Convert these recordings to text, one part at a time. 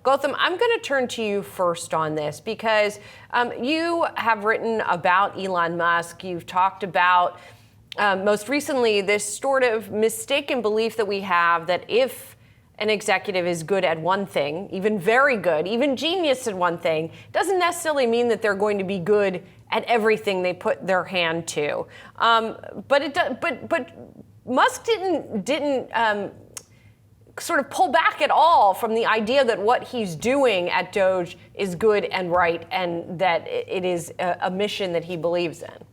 Gautam, I'm going to turn to you first on this because you have written about Elon Musk. You've talked about most recently this sort of mistaken belief that we have that if an executive is good at one thing, even very good, even genius at one thing, doesn't necessarily mean that they're going to be good at everything they put their hand to. But Musk didn't sort of pull back at all from the idea that what he's doing at DOGE is good and right, and that it is a mission that he believes in.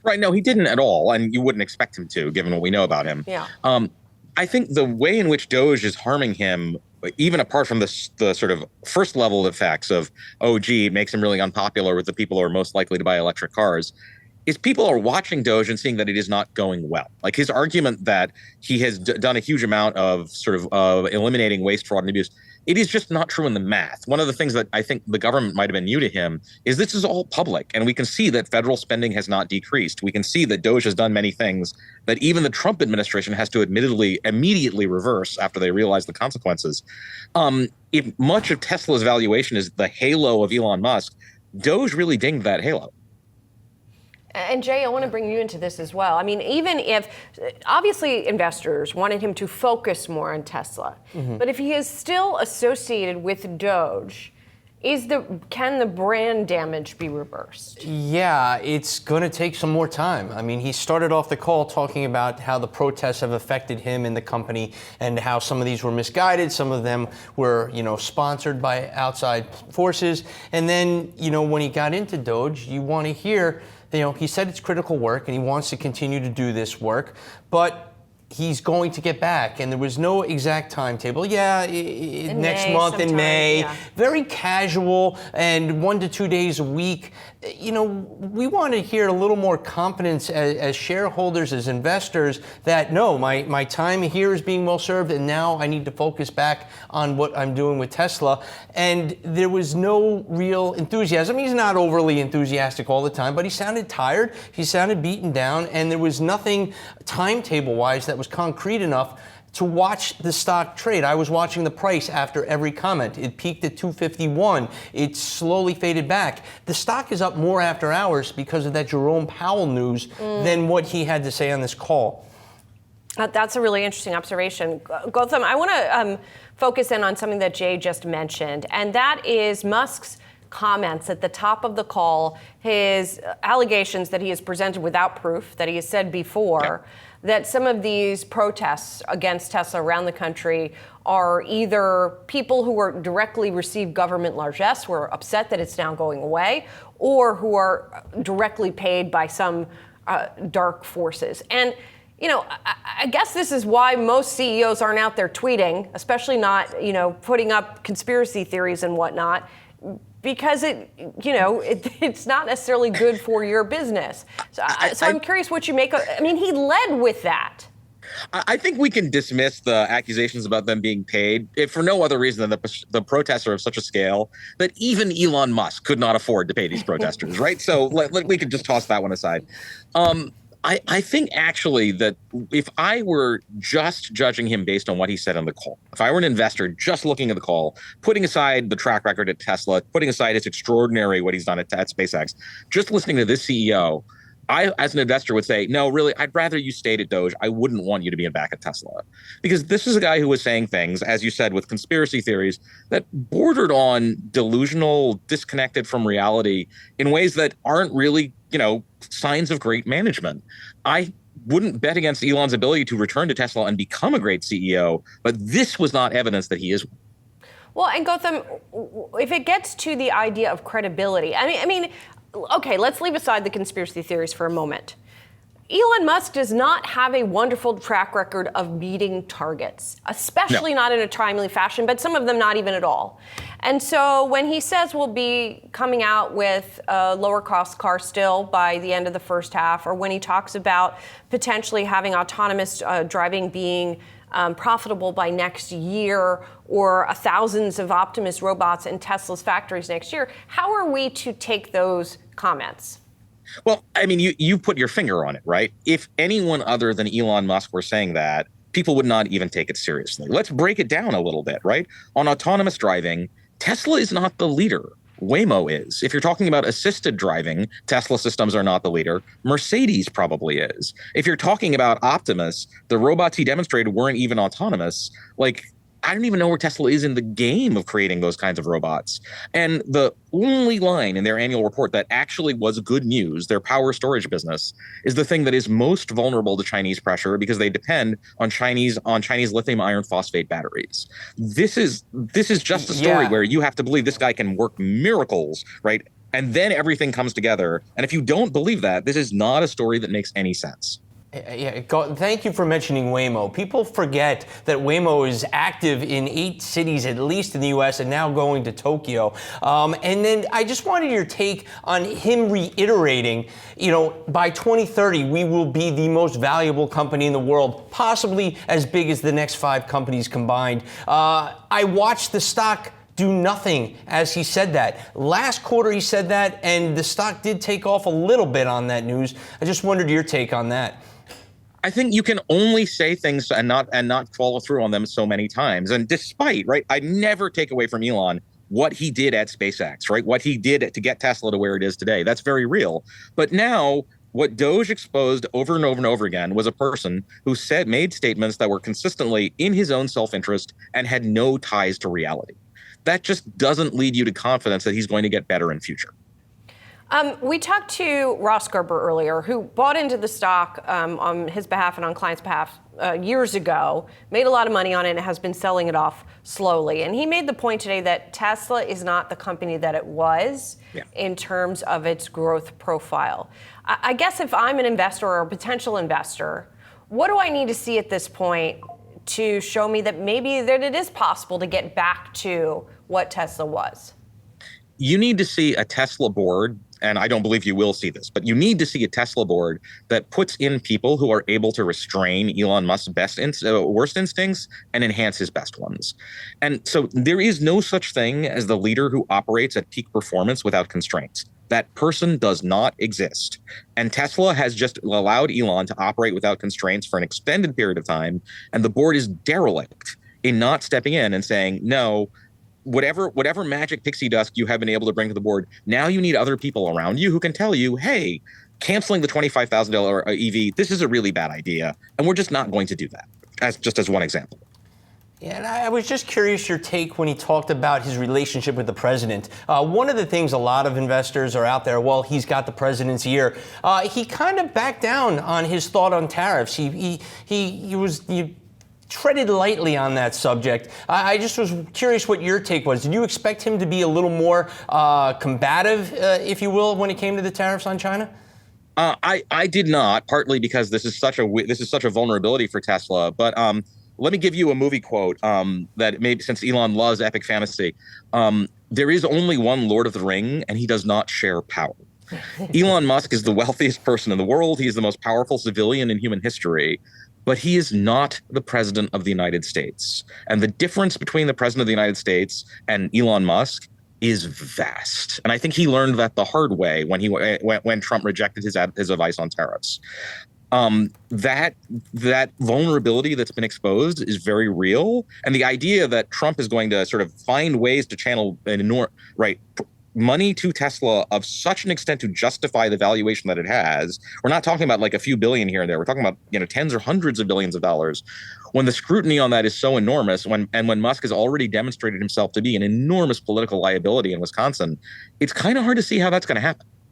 Right. No, he didn't at all, and you wouldn't expect him to, given what we know about him. Yeah. I think the way in which DOGE is harming him, even apart from the sort of first level effects of, oh, gee, it makes him really unpopular with the people who are most likely to buy electric cars, is people are watching DOGE and seeing that it is not going well. Like his argument that he has done a huge amount of sort of eliminating waste, fraud, and abuse, it is just not true in the math. One of the things that I think the government might have been new to him is this is all public, and we can see that federal spending has not decreased. We can see that DOGE has done many things that even the Trump administration has to immediately reverse after they realize the consequences. If much of Tesla's valuation is the halo of Elon Musk, DOGE really dinged that halo. And Jay, I want to bring you into this as well. I mean, even if, obviously investors wanted him to focus more on Tesla, but if he is still associated with DOGE, can the brand damage be reversed? Yeah, it's going to take some more time. I mean, he started off the call talking about how the protests have affected him and the company and how some of these were misguided. Some of them were, sponsored by outside forces. And then, when he got into DOGE, you want to hear, he said it's critical work and he wants to continue to do this work, but he's going to get back, and there was no exact timetable. Yeah, next month in May, yeah. Very casual, and 1 to 2 days a week. We want to hear a little more confidence as shareholders, as investors, that no, my time here is being well served, and now I need to focus back on what I'm doing with Tesla. And there was no real enthusiasm. He's not overly enthusiastic all the time, but he sounded tired, he sounded beaten down, and there was nothing timetable-wise that was concrete enough to watch the stock trade. I was watching the price after every comment. It peaked at 251. It slowly faded back. The stock is up more after hours because of that Jerome Powell news than what he had to say on this call. That's a really interesting observation. Gautam, I want to focus in on something that Jay just mentioned, and that is Musk's comments at the top of the call, his allegations that he has presented without proof, that he has said before, that some of these protests against Tesla around the country are either people who are directly receive government largesse, who are upset that it's now going away, or who are directly paid by some dark forces. And I guess this is why most CEOs aren't out there tweeting, especially not, putting up conspiracy theories and whatnot, because it's not necessarily good for your business. So I'm curious what you make of. I mean, he led with that. I think we can dismiss the accusations about them being paid if for no other reason than the protests are of such a scale that even Elon Musk could not afford to pay these protesters, right? So we could just toss that one aside. I think actually that if I were just judging him based on what he said on the call, if I were an investor just looking at the call, putting aside the track record at Tesla, putting aside his extraordinary what he's done at SpaceX, just listening to this CEO, I, as an investor, would say, no, really, I'd rather you stayed at DOGE. I wouldn't want you to be back at Tesla. Because this is a guy who was saying things, as you said, with conspiracy theories that bordered on delusional, disconnected from reality in ways that aren't really, signs of great management. I wouldn't bet against Elon's ability to return to Tesla and become a great CEO, but this was not evidence that he is one. Well, and Gautam, if it gets to the idea of credibility, I mean, okay, let's leave aside the conspiracy theories for a moment. Elon Musk does not have a wonderful track record of meeting targets, especially not in a timely fashion, but some of them not even at all. And so when he says we'll be coming out with a lower cost car still by the end of the first half, or when he talks about potentially having autonomous driving being profitable by next year, or thousands of Optimus robots in Tesla's factories next year, how are we to take those comments? Well, I mean, you put your finger on it, right? If anyone other than Elon Musk were saying that, people would not even take it seriously. Let's break it down a little bit, right? On autonomous driving, Tesla is not the leader. Waymo is. If you're talking about assisted driving, Tesla systems are not the leader. Mercedes probably is. If you're talking about Optimus, the robots he demonstrated weren't even autonomous. Like, I don't even know where Tesla is in the game of creating those kinds of robots. And the only line in their annual report that actually was good news, their power storage business, is the thing that is most vulnerable to Chinese pressure because they depend on Chinese lithium iron phosphate batteries. This is just a story where you have to believe this guy can work miracles, right? And then everything comes together. And if you don't believe that, this is not a story that makes any sense. Yeah, thank you for mentioning Waymo. People forget that Waymo is active in 8 cities, at least in the U.S., and now going to Tokyo. And then I just wanted your take on him reiterating, by 2030, we will be the most valuable company in the world, possibly as big as the next 5 companies combined. I watched the stock do nothing as he said that. Last quarter he said that, and the stock did take off a little bit on that news. I just wondered your take on that. I think you can only say things and not follow through on them so many times. And despite, right, I never take away from Elon what he did at SpaceX, right? What he did to get Tesla to where it is today. That's very real. But now what DOGE exposed over and over and over again was a person who made statements that were consistently in his own self-interest and had no ties to reality. That just doesn't lead you to confidence that he's going to get better in future. We talked to Ross Gerber earlier, who bought into the stock on his behalf and on clients' behalf years ago, made a lot of money on it, and has been selling it off slowly. And he made the point today that Tesla is not the company that it was in terms of its growth profile. I guess if I'm an investor or a potential investor, what do I need to see at this point to show me that maybe that it is possible to get back to what Tesla was? You need to see a Tesla board, and I don't believe you will see this, but you need to see a Tesla board that puts in people who are able to restrain Elon Musk's worst instincts and enhance his best ones. And so there is no such thing as the leader who operates at peak performance without constraints. That person does not exist. And Tesla has just allowed Elon to operate without constraints for an extended period of time. And the board is derelict in not stepping in and saying, no, whatever magic pixie dust you have been able to bring to the board, now you need other people around you who can tell you, hey, canceling the $25,000 EV, this is a really bad idea. And we're just not going to do that, as one example. Yeah, and I was just curious your take when he talked about his relationship with the president. One of the things a lot of investors are out there, well, he's got the president's ear. He kind of backed down on his thought on tariffs. He treaded lightly on that subject. I just was curious what your take was. Did you expect him to be a little more combative, if you will, when it came to the tariffs on China? I did not, partly because this is such a vulnerability for Tesla. But let me give you a movie quote that maybe, since Elon loves epic fantasy, there is only one Lord of the Ring, and he does not share power. Elon Musk is the wealthiest person in the world. He is the most powerful civilian in human history. But he is not the president of the United States. And the difference between the president of the United States and Elon Musk is vast. And I think he learned that the hard way when Trump rejected his advice on tariffs. That vulnerability that's been exposed is very real. And the idea that Trump is going to sort of find ways to channel money to Tesla of such an extent to justify the valuation that it has. We're not talking about like a few billion here and there. We're talking about tens or hundreds of billions of dollars. When the scrutiny on that is so enormous, when Musk has already demonstrated himself to be an enormous political liability in Wisconsin, it's kind of hard to see how that's going to happen.